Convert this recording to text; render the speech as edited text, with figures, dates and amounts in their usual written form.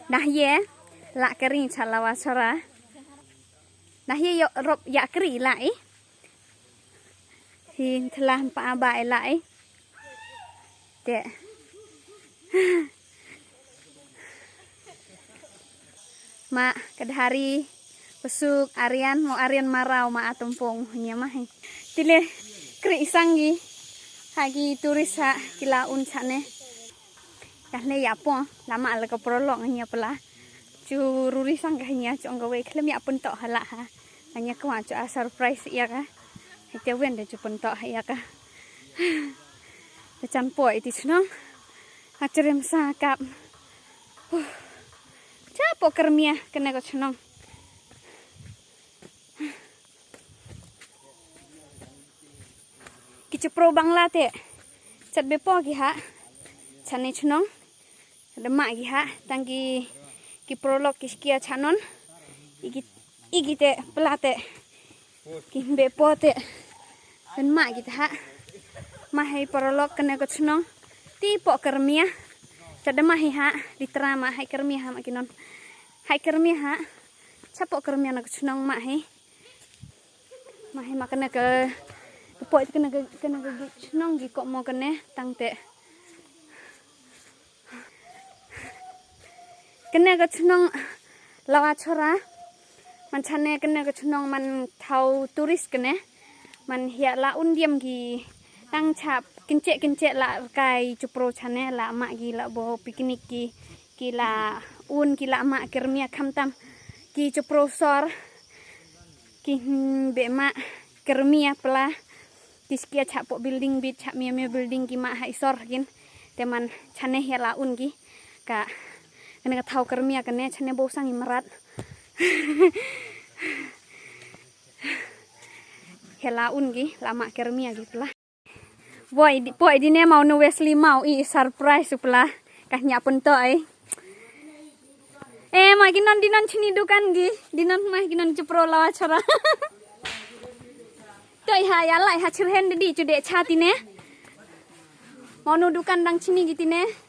Nah ye, lak kering calawa sora. Nah ye yok rob yak keri lai. Hi telah pa abai lai. Dek. Ma kedhari pesuk Arian mau Arian marau ma atumpung nya mah. Tile keri sanggi. Hagi turis ha kilaun chane. Kahne ya po lama ala ka prolog nya pala. Cu ruri sang nya chong gawe klem ya pun tok hala ha. Hanya ko cu surprise ya ka. Hete wen de cu pun tok ya ka. Chan poi ti snong. Acerem sa kap. Capo kermia kena ko snong. Kicu pro bangla te. Chat bepo gi ha. Chane snong. Ada mak gi ha tangki ki prolog kiskia chanon igi te pelate ki bepo te dan mak gitu ha mahai prolog kena ko snong ti po kermia cada mahi ha diterama hai kermia ha makinon hai kermia ha capo kermia nak snong mahi makana ke po kena snong gi kok mo kene tang te kena ke snong lawa chora man chane kena ke snong man thau turis kene man hia la undiam gi tang chap kincek la kai chupro chane la ma gi la bo piknik ki la un ki la ma kermia khamtam ki chupro sor ki be ma kermia pla kiskia chapo building bit chap mia building ki ma hai sor gin teman chane hia la un gi ka kena tahu kermia kene chane bosang imarat hela ungi lama kermia gitu lah boy di ne mau nu Wesley mau i surprise pula kahnya pun to ma ginon dinon chini dukan gi dinon mah ginon cepro lawa chora to ha ya lai ha chirhen di cude chati ne mau nu dukan dang chini gitu ne